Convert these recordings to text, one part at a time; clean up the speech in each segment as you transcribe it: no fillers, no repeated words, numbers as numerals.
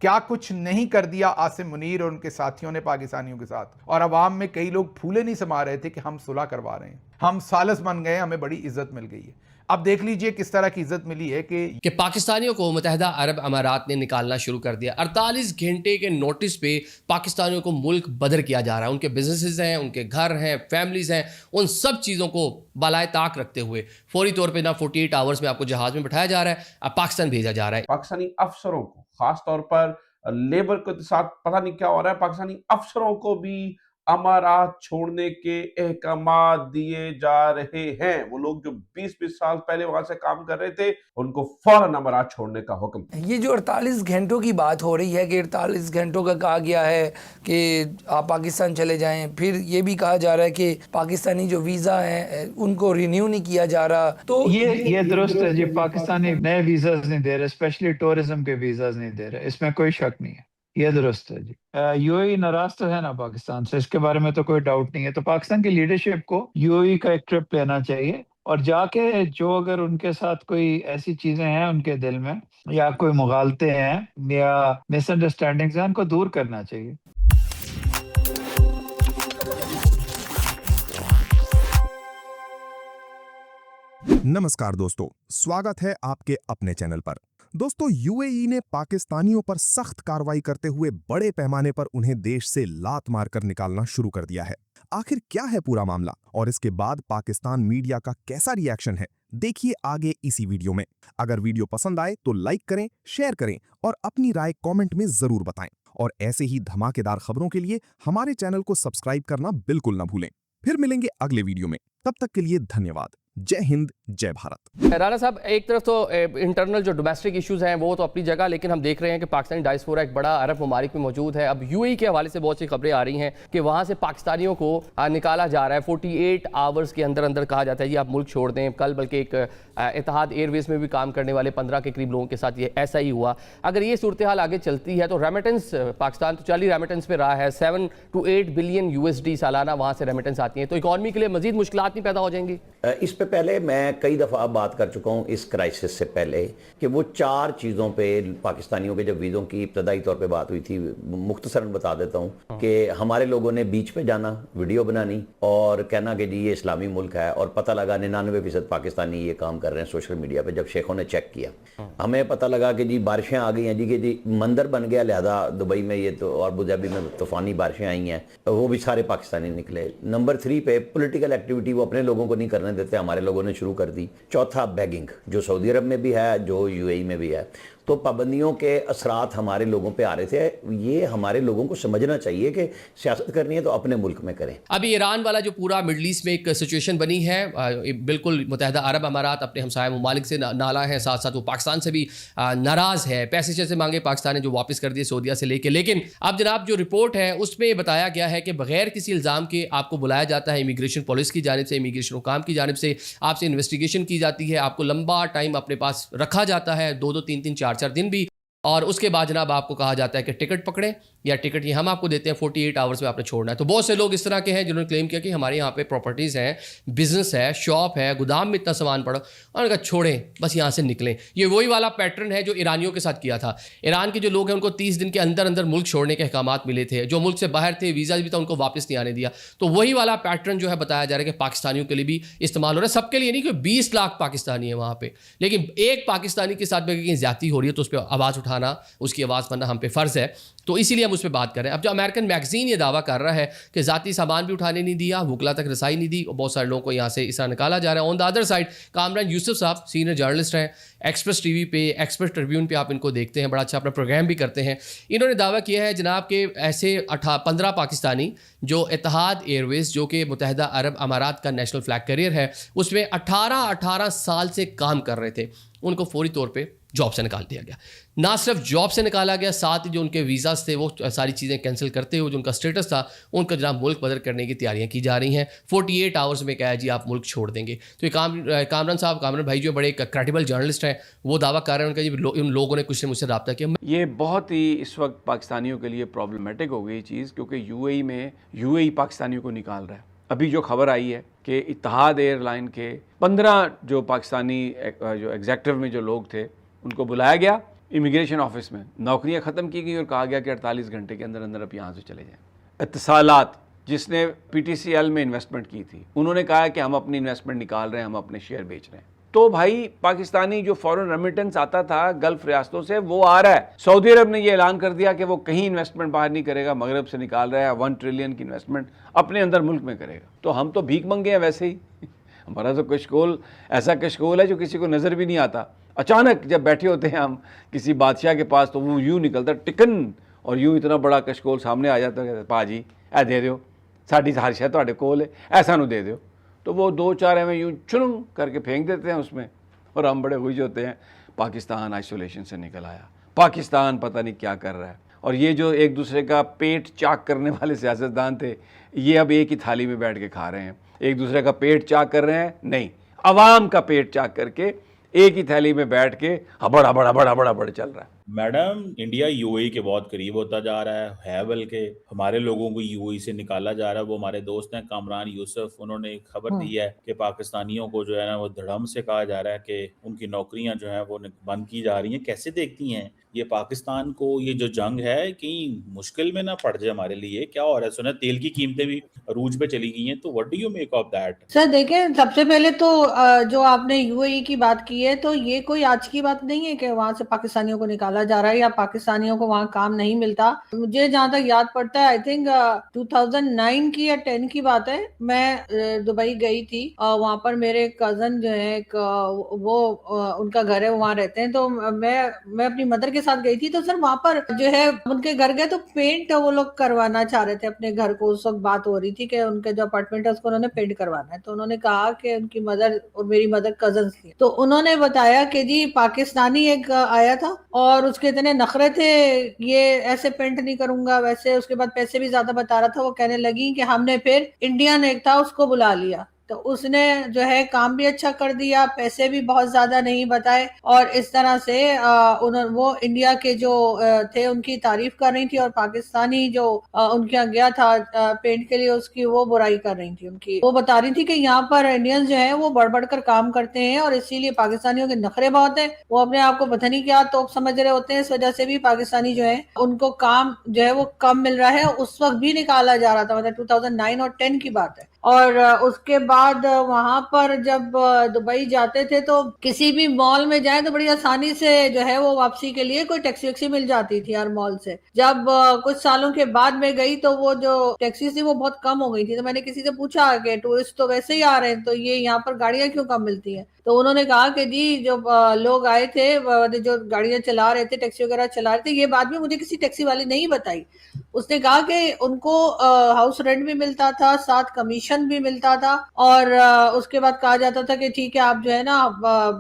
क्या कुछ नहीं कर दिया आसिम मुनीर और उनके साथियों ने पाकिस्तानियों के साथ। और अवाम में कई लोग फूले नहीं समा रहे थे कि हम सुलह करवा रहे हैं, हम सालस बन गए, हमें बड़ी इज्जत मिल गई है। अब देख लीजिए किस तरह की इज्जत मिली है कि पाकिस्तानियों को मुत्तहदा अरब अमारात ने निकालना शुरू कर दिया। 48 घंटे के नोटिस पे पाकिस्तानियों को मुल्क बदर किया जा रहा है। उनके बिजनेसेस हैं, उनके घर हैं, फैमिलीज हैं, उन सब चीज़ों को बालाए ताक रखते हुए फौरी तौर पे ना 48 आवर्स में आपको जहाज में बिठाया जा रहा है, अब पाकिस्तान भेजा जा रहा है। पाकिस्तानी अफसरों को, खास तौर पर लेबर के साथ पता नहीं क्या हो रहा है, पाकिस्तानी अफसरों को भी अमारात छोड़ने के अहकामात दिए जा रहे हैं। वो लोग जो 20-20 साल पहले वहां से काम कर रहे थे, उनको फौरन अमारात छोड़ने का हुक्म। ये जो 48 घंटों की बात हो रही है कि 48 घंटों का कहा गया है कि आप पाकिस्तान चले जाएं, फिर ये भी कहा जा रहा है कि पाकिस्तानी जो वीज़ा हैं उनको रिन्यू नहीं किया जा रहा, तो ये दुरुस्त है जी। पाकिस्तानी नए वीज़ाज नहीं दे रहे, स्पेशली टूरिज्म के वीज़ाज नहीं दे रहे, इसमें कोई शक नहीं है, ये दुरुस्त है जी। यूएई नाराज तो है ना पाकिस्तान से, इसके बारे में तो कोई डाउट नहीं है। तो पाकिस्तान की लीडरशिप को यूएई का एक ट्रिप लेना चाहिए और जाके जो अगर उनके साथ कोई ऐसी चीजें हैं उनके दिल में या कोई मुगालते हैं या मिसअंडरस्टैंडिंग्स हैं, उनको दूर करना चाहिए। नमस्कार दोस्तों, स्वागत है आपके अपने चैनल पर। दोस्तों, यूएई ने पाकिस्तानियों पर सख्त कार्रवाई करते हुए बड़े पैमाने पर उन्हें देश से लात मारकर निकालना शुरू कर दिया है। आखिर क्या है पूरा मामला और इसके बाद पाकिस्तान मीडिया का कैसा रिएक्शन है, देखिए आगे इसी वीडियो में। अगर वीडियो पसंद आए तो लाइक करें, शेयर करें और अपनी राय कमेंट में जरूर बताएं। और ऐसे ही धमाकेदार खबरों के लिए हमारे चैनल को सब्सक्राइब करना बिल्कुल न भूलें। फिर मिलेंगे अगले वीडियो में, तब तक के लिए धन्यवाद। जय हिंद, जय भारत। राना साहब, एक तरफ तो इंटरनल जो डोमेस्टिक इश्यूज हैं वो तो अपनी जगह, लेकिन हम देख रहे हैं कि पाकिस्तानी डायस्पोरा एक बड़ा अरब ममालिक में मौजूद है। अब यूएई के हवाले से बहुत सी खबरें आ रही हैं कि वहाँ से पाकिस्तानियों को निकाला जा रहा है 48 आवर्स के अंदर अंदर। कहा जाता है जी आप मुल्क छोड़ दें। कल बल्कि एक इत्तेहाद एयरवेज में भी काम करने वाले 15 के करीब लोगों के साथ ये ऐसा ही हुआ। अगर ये सूरत हाल आगे चलती है तो रेमिटेंस, पाकिस्तान तो चल ही रेमिटेंस पे रहा है, 7 to 8 बिलियन USD सालाना वहाँ से रेमिटेंस आती हैं, तो इकॉनमी के लिए मजीद मुश्किलात नहीं पैदा हो जाएंगी? इस पे पहले मैं कई दफ़ा बात कर चुका हूँ इस क्राइसिस से पहले कि वो 4 चीज़ों पे पाकिस्तानियों के जब वीज़ों की इब्तदाई तौर पे बात हुई थी, मुख्तसरन बता देता हूँ कि हमारे लोगों ने बीच पे जाना, वीडियो बनानी और कहना कि जी ये इस्लामी मुल्क है, और पता लगा 99% पाकिस्तानी ये काम कर रहे हैं सोशल मीडिया पे। जब शेखों ने चेक किया, हमें पता लगा कि जी बारिशें आ गई हैं जी, कि जी मंदिर बन गया, लिहाजा दुबई में ये तो और अबूधाबी में तूफानी बारिशें आई हैं, वो भी सारे पाकिस्तानी निकले। नंबर 3 पे पॉलिटिकल एक्टिविटी वो अपने लोगों को नहीं करने देते, हमारे लोगों ने शुरू कर दी। चौथा बैगिंग, जो सऊदी अरब में भी है, जो यूएई में भी है। तो पाबंदियों के असरात हमारे लोगों पे आ रहे थे। ये हमारे लोगों को समझना चाहिए कि सियासत करनी है तो अपने मुल्क में करें। अभी ईरान वाला जो पूरा मिडल ईस्ट में एक सिचुएशन बनी है, बिल्कुल मुत्तहदा अरब अमारात अपने हमसाया ममालिक से नाला है, साथ साथ वो पाकिस्तान से भी नाराज़ है। पैसे जैसे मांगे पाकिस्तान ने जो वापस कर दिए सऊदीया से लेके। लेकिन अब जनाब जो रिपोर्ट है उसमें बताया गया है कि बगैर किसी इल्ज़ाम के आपको बुलाया जाता है इमिग्रेशन पुलिस की जानिब से, इमिग्रेशन हुकाम की जानिब से, आपसे इन्वेस्टिगेशन की जाती है, आपको लंबा टाइम अपने पास रखा जाता है, 2-2, 3-3, 4-4 दिन भी। और उसके बाद जनाब आपको कहा जाता है कि टिकट पकड़ें, या टिकट ये हम आपको देते हैं, 48 आवर्स में आपने छोड़ना है। तो बहुत से लोग इस तरह के हैं जिन्होंने क्लेम किया कि हमारे यहाँ पे प्रॉपर्टीज़ हैं, बिजनेस है, शॉप है, गोदाम में इतना सामान पड़ा, और उन्होंने कहा छोड़ें, बस यहाँ से निकलें। ये वही वाला पैटर्न है जो ईरानियों के साथ किया था। ईरान के जो लोग हैं उनको 30 दिन के अंदर अंदर मुल्क छोड़ने के अहकामात मिले थे। जो मुल्क से बाहर थे, वीज़ा भी था, उनको वापस नहीं आने दिया। तो वही वाला पैटर्न जो है बताया जा रहा है कि पाकिस्तानियों के लिए भी इस्तेमाल हो रहा है। सबके लिए नहीं, कि 20 लाख पाकिस्तानी है वहाँ पर, लेकिन एक पाकिस्तानी के साथ में कहीं ज्यादती हो रही है तो उस पर आवाज़ उठाना, उसकी आवाज़ बनना हम पे फ़र्ज़ है। तो इसीलिए हम उस पर बात कर रहे हैं। अब जो अमेरिकन मैगजीन ये दावा कर रहा है कि ज़ाती सामान भी उठाने नहीं दिया, वकला तक रसाई नहीं दी, और बहुत सारे लोगों को यहाँ से इस तरह निकाला जा रहा है। On the other side Kamran Yusuf साहब सीनियर जर्नलिस्ट हैं, एक्सप्रेस टीवी पे, एक्सप्रेस ट्रिब्यून पे आप इनको देखते हैं, बड़ा अच्छा अपना प्रोग्राम भी करते हैं। इन्होंने दावा किया है जनाब के ऐसे 15 पाकिस्तानी जो इत्तेहाद एयरवेज, जो कि मुत्तहदा अरब अमारात का नेशनल फ्लैग कैरियर है, उसमें 18 साल से काम कर रहे थे, उनको फौरी तौर पे जॉब से निकाल दिया गया। ना सिर्फ जॉब से निकाला गया, साथ ही जो उनके वीज़ाज थे वो सारी चीज़ें कैंसिल करते हुए जो उनका स्टेटस था उनका जनाब मुल्क बदल करने की तैयारियां की जा रही हैं। 48 आवर्स में क्या है जी आप मुल्क छोड़ देंगे। तो ये कामरान भाई जो बड़े क्रेडिबल जर्नलिस्ट हैं, वो दावा कर रहे हैं उनका उन लोगों ने कुछ ने मुझसे रब्ता किया। ये बहुत ही इस वक्त पाकिस्तानियों के लिए प्रॉब्लमेटिक हो गई चीज़, क्योंकि यूएई पाकिस्तानियों को निकाल रहा है। अभी जो खबर आई है कि इत्तेहाद एयरलाइन के 15 जो पाकिस्तानी जो एग्जेक्टिव में जो लोग थे उनको बुलाया गया इमिग्रेशन ऑफिस में नौकरियां ख़त्म की गई और कहा गया कि 48 घंटे के अंदर अंदर आप यहाँ से चले जाएं। इत्तिसालात, जिसने PTCL में इन्वेस्टमेंट की थी, उन्होंने कहा कि हम अपनी इन्वेस्टमेंट निकाल रहे हैं, हम अपने शेयर बेच रहे हैं। तो भाई पाकिस्तानी जो फॉरेन रेमिटेंस आता था गल्फ रियासतों से, वो आ रहा है। सऊदी अरब ने ये ऐलान कर दिया कि वो कहीं इन्वेस्टमेंट बाहर नहीं करेगा, मगरब से निकाल रहा है 1 ट्रिलियन की इन्वेस्टमेंट अपने अंदर मुल्क में करेगा। तो हम तो भीख मंगे हैं वैसे ही हमारा तो कशकोल ऐसा कशकोल है जो किसी को नज़र भी नहीं आता। अचानक जब बैठे होते हैं हम किसी बादशाह के पास तो वो यूँ निकलता टिकन और यूँ इतना बड़ा कशकोल सामने आ जाता है, पाजी ऐ दे दो, साड़ी हर शय तुहाडे कोल है, ऐसा नू दे दो। तो वो 2-4 एवं यूँ चुनुंग करके फेंक देते हैं उसमें, और हम बड़े खुश होते हैं पाकिस्तान आइसोलेशन से निकल आया, पाकिस्तान पता नहीं क्या कर रहा है। और ये जो एक दूसरे का पेट चाक करने वाले सियासतदान थे, ये अब एक ही थाली में बैठ के खा रहे हैं। एक दूसरे का पेट चाक कर रहे हैं, नहीं, अवाम का पेट चाक करके एक ही थैली में बैठ के बड़ा बड़ा बड़ा बड़ा बड़ा चल रहा है। मैडम, इंडिया यूएई के बहुत करीब होता जा रहा है बल्कि हमारे लोगों को यूएई से निकाला जा रहा है। वो हमारे दोस्त हैं कामरान यूसुफ, उन्होंने एक खबर दी है कि पाकिस्तानियों को जो है ना वो धड़म से कहा जा रहा है कि उनकी नौकरियां जो हैं वो बंद की जा रही हैं। कैसे देखती हैं ये पाकिस्तान को, ये जो जंग है कहीं मुश्किल में ना पड़ जाए हमारे लिए? क्या हो रहा है? सुना तेल की कीमतें भी अरूज पे चली गई हैं, तो what do you make of that? Sir देखें, सबसे पहले तो जो आपने यूएई की बात की है, तो ये कोई आज की बात नहीं है कि वहां से पाकिस्तानियों को निकाला जा रहा है या पाकिस्तानियों को वहां काम नहीं मिलता। मुझे जहां तक याद पड़ता है, आई थिंक 2009 की या 10 की बात है, मैं दुबई गई थी। वहां पर मेरे कजन जो है वो उनका घर है, वहां रहते हैं। तो मैं अपनी मदर के साथ गई थी। तो सर वहां पर जो है उनके घर गए तो पेंट वो लोग करवाना चाह रहे थे अपने घर को। उस वक्त बात हो रही थी कि उनके जो अपार्टमेंट है उसको उन्होंने पेंट करवाना है। तो उन्होंने कहा कि उनकी मदर और मेरी मदर कजन थी, तो उन्होंने बताया कि जी पाकिस्तानी एक आया था और उसके इतने नखरे थे, ये ऐसे पेंट नहीं करूंगा वैसे। उसके बाद पैसे भी ज्यादा बता रहा था। वो कहने लगी कि हमने फिर इंडियन एक था उसको बुला लिया, तो उसने जो है काम भी अच्छा कर दिया, पैसे भी बहुत ज्यादा नहीं बताए, और इस तरह से वो इंडिया के जो थे उनकी तारीफ कर रही थी, और पाकिस्तानी जो उनके यहाँ गया था पेंट के लिए उसकी वो बुराई कर रही थी उनकी। वो बता रही थी कि यहाँ पर इंडियंस जो है वो बढ़ बढ़ कर काम करते हैं और इसीलिए पाकिस्तानियों के नखरे बहुत है। वो अपने आप को पता नहीं क्या तोप समझ रहे होते हैं, इस वजह से भी पाकिस्तानी जो है उनको काम जो है वो कम मिल रहा है। उस वक्त भी निकाला जा रहा था, मतलब 2009 और 10 की बात है। और उसके बाद वहां पर जब दुबई जाते थे तो किसी भी मॉल में जाए तो बड़ी आसानी से जो है वो वापसी के लिए कोई टैक्सी वैक्सी मिल जाती थी हर मॉल से। जब कुछ सालों के बाद में गई तो वो जो टैक्सी थी वो बहुत कम हो गई थी। तो मैंने किसी से पूछा कि टूरिस्ट तो वैसे ही आ रहे हैं, तो ये यहाँ पर गाड़ियां क्यों कम मिलती हैं? तो उन्होंने कहा कि जी जो लोग आए थे, जो गाड़ियां चला रहे थे, टैक्सी वगैरह चला रहे थे, ये बात भी मुझे किसी टैक्सी वाले ने ही बताई। उसने कहा कि उनको हाउस रेंट भी मिलता था, साथ कमीशन भी मिलता था, और उसके बाद कहा जाता था कि ठीक है आप जो है ना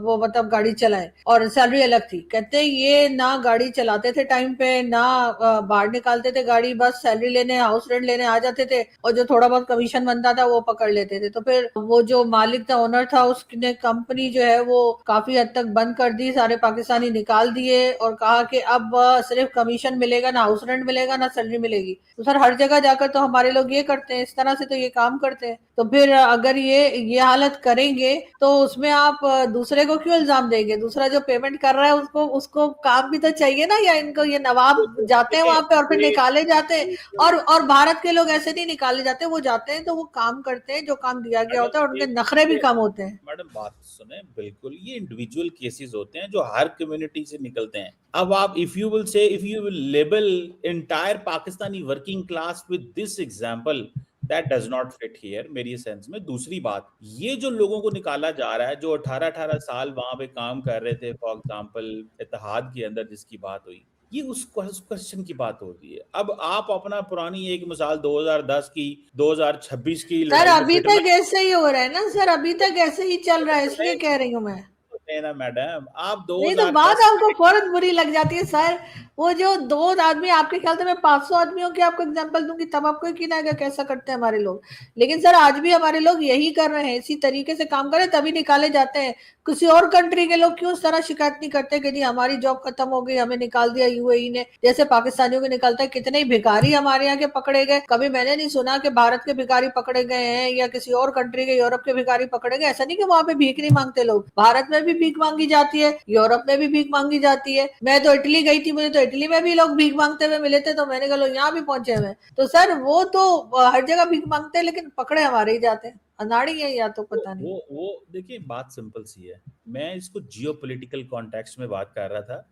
वो मतलब गाड़ी चलाएं, और सैलरी अलग थी। कहते ये ना गाड़ी चलाते थे टाइम पे, ना बाहर निकालते थे गाड़ी, बस सैलरी लेने हाउस रेंट लेने आ जाते थे, और जो थोड़ा बहुत कमीशन बनता था वो पकड़ लेते थे। तो फिर वो जो मालिक था, ओनर था, उसने कंपनी जो है वो काफी हद तक बंद कर दी, सारे पाकिस्तानी निकाल दिए, और कहा कि अब सिर्फ कमीशन मिलेगा, ना हाउस रेंट मिलेगा, ना सैलरी मिलेगी। तो सर हर जगह जाकर तो हमारे लोग ये करते हैं, इस तरह से तो ये काम करते हैं। तो फिर अगर ये हालत करेंगे तो उसमें आप दूसरे को क्यों इल्जाम देंगे? दूसरा जो पेमेंट कर रहा है उसको काम भी तो चाहिए ना। या इनको ये नवाब जाते हैं वहां पे और फिर निकाले जाते हैं, और भारत के लोग ऐसे नहीं निकाले जाते, वो जाते हैं तो वो काम करते हैं जो काम दिया गया होता है, और उनके नखरे भी कम होते हैं। मैडम बात सुने, बिल्कुल ये इंडिविजुअल केसेस होते हैं जो हर कम्युनिटी से निकलते हैं। अब आप if you will label entire Pakistani working class with this example, that does not fit here मेरी सेंस में। दूसरी बात, ये जो लोगों को निकाला जा रहा है जो 18-18 साल वहां पे काम कर रहे थे, फॉर एग्जांपल इत्तेहाद के अंदर जिसकी बात हुई, ये उस क्वेश्चन की बात हो रही है। अब आप अपना पुरानी एक मिसाल 2010 की, 2026 की सर अभी तक ऐसे ही हो रहा है ना सर, अभी तक ऐसे ही चल रहा है, इसलिए कह रही हूँ मैं। ना मैडम, आप नहीं तो बात आपको फौरन बुरी लग जाती है सर। वो जो 2 आदमी, आपके ख्याल से मैं 500 आदमियों की आपको एग्जांपल दूंगी तब आपको यकीन आएगा कैसा करते हैं हमारे लोग। लेकिन सर आज भी हमारे लोग यही कर रहे हैं, इसी तरीके से काम कर रहे हैं, तभी निकाले जाते हैं। किसी और कंट्री के लोग क्यों इस तरह शिकायत नहीं करते कि जी हमारी जॉब खत्म हो गई, हमें निकाल दिया यूएई ने, जैसे पाकिस्तानियों को निकालता है। कितने भिखारी हमारे यहाँ के पकड़े गए, कभी मैंने नहीं सुना कि भारत के भिखारी पकड़े गए हैं या किसी और कंट्री के, यूरोप के भिखारी पकड़े गए। ऐसा नहीं कि वहां पे भीख नहीं मांगते लोग, भारत में भी भीख मांगी जाती है, यूरोप में भी भीख मांगी जाती है। मैं तो इटली गई थी, मुझे तो इटली में भी लोग भीख मांगते हुए मिले थे, तो मैंने कहा लो यहाँ भी पहुंचे हुए। तो सर वो तो हर जगह भीख मांगते हैं, लेकिन पकड़े हमारे ही जाते हैं। अनाड़ी है या तो पता नहीं। वो देखिए, बात सिंपल सी है। मैं इसको जियोपॉलिटिकल कॉन्टेक्स्ट में बात कर रहा था।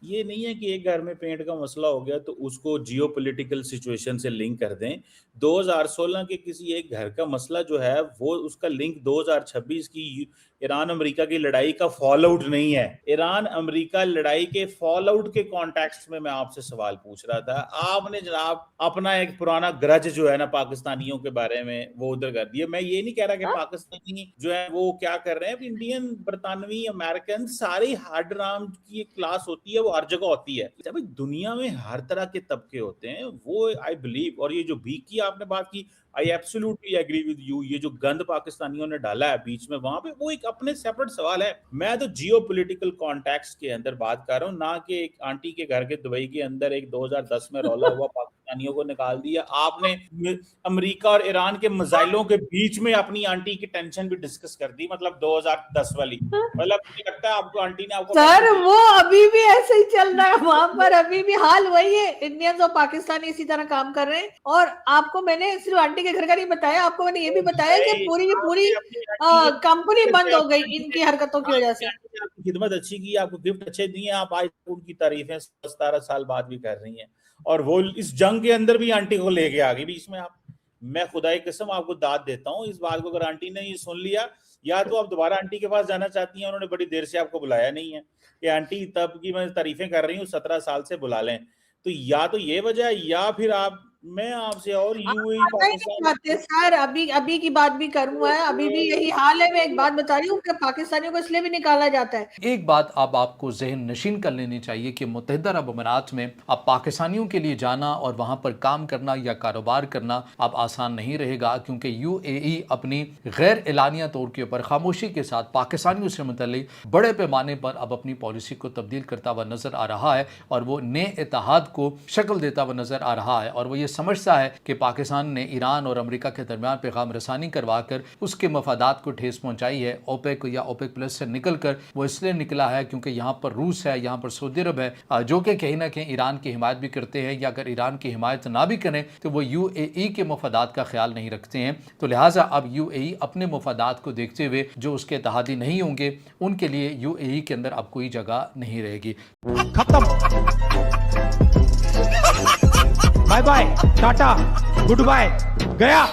ये नहीं है कि एक घर में पेंट का मसला हो गया तो उसको जियोपॉलिटिकल सिचुएशन से लिंक कर दें। 2016 के किसी एक घर का मसला जो है वो उसका लिंक 2026 की ईरान अमेरिका की लड़ाई का फॉल आउट नहीं है। ईरान अमेरिका लड़ाई के फॉल आउट के कॉन्टेक्स्ट में मैं आपसे सवाल पूछ रहा था। आपने जनाब अपना एक पुराना ग्रज जो है ना पाकिस्तानियों के बारे में वो उधर कर दिया। मैं ये नहीं कह रहा कि पाकिस्तानी जो है वो क्या कर रहे हैं, इंडियन, बरतानवी, अमेरिकन, सारी हार्ड राम की एक क्लास होती है, वो हर जगह होती है। जब दुनिया में हर तरह के तबके होते हैं, वो आई बिलीव। और ये जो भीख की आपने बात की, I absolutely agree with you. ये जो गंद पाकिस्तानियों ने डाला है बीच में, वहां पे वो एक अपने सेपरेट सवाल है। मैं तो जियोपॉलिटिकल कॉन्टेक्स्ट के अंदर बात कर रहा हूँ, ना कि एक आंटी के घर के दुबई के अंदर एक 2010 में रौला हुआ पाकिस्तानियों को निकाल दिया। आपने अमेरिका और ईरान के मिसाइलों के बीच में अपनी आंटी की टेंशन भी डिस्कस कर दी, मतलब 2010 वाली। मतलब मुझे लगता है आपको आंटी ने आपको सर वो अभी भी ऐसे ही चल रहा है वहां पर, अभी भी हाल वही है। इंडियंस और पाकिस्तानी इसी तरह काम कर रहे हैं। और आपको मैंने सिर्फ आंटी के घर का नहीं बताया, आपको मैंने ये भी बताया कि पूरी की पूरी कंपनी बंद हो गई इनकी हरकतों की वजह से। आपकी खिदमत अच्छी की, आपको गिफ्ट अच्छे दिए, आप आज उनकी तारीफें 17 साल बाद भी कर रही हैं। और वो इस जंग के अंदर भी आंटी को लेके आ गई बीच में। आप, मैं खुदा की कसम आपको दाद देता हूँ इस बात को। अगर आंटी ने ये सुन लिया, या तो आप दोबारा आंटी के पास जाना चाहती हैं, उन्होंने बड़ी देर से आपको बुलाया नहीं है कि आंटी तब की मैं तारीफें कर रही हूँ 17 साल से, बुला लें। तो या तो ये वजह, या फिर आप, मैं आपसे और यूएई सर अभी की बात भी करूंगा, अभी भी यही हाल है। मैं एक बात बता रही हूँ कि पाकिस्तानियों को इसलिए भी निकाला जाता है। एक बात अब आपको जहन नशीन कर लेनी चाहिए कि मुत्तहिदा अरब अमीरात में अब पाकिस्तानियों के लिए जाना और वहां पर काम करना या कारोबार करना अब आसान नहीं रहेगा, क्योंकि यूएई अपनी गैर एलानिया तौर के ऊपर खामोशी के साथ पाकिस्तानियों से मुतल्लिक बड़े पैमाने पर अब अपनी पॉलिसी को तब्दील करता हुआ नजर आ रहा है और वो नए इत्तेहाद को शक्ल देता हुआ नजर आ रहा है। और वो ये समझता है कि पाकिस्तान ने ईरान और अमेरिका के दरमियान पैगाम रसानी करवाकर उसके मफादात को ठेस पहुंचाई है। ओपेक या ओपेक प्लस से निकलकर वो इसलिए निकला है क्योंकि यहाँ पर रूस है, यहाँ पर सऊदी अरब है, जो कि कहीं ना कहीं ईरान की हिमायत भी करते हैं, या अगर ईरान की हिमायत ना भी करें तो वो यूएई के मफादात का ख्याल नहीं रखते हैं। तो लिहाजा अब यूएई अपने मफादात को देखते हुए जो उसके इत्तेहादी नहीं होंगे उनके लिए यूएई के अंदर अब कोई जगह नहीं रहेगी। खत्म, bye bye, tata, good, गया।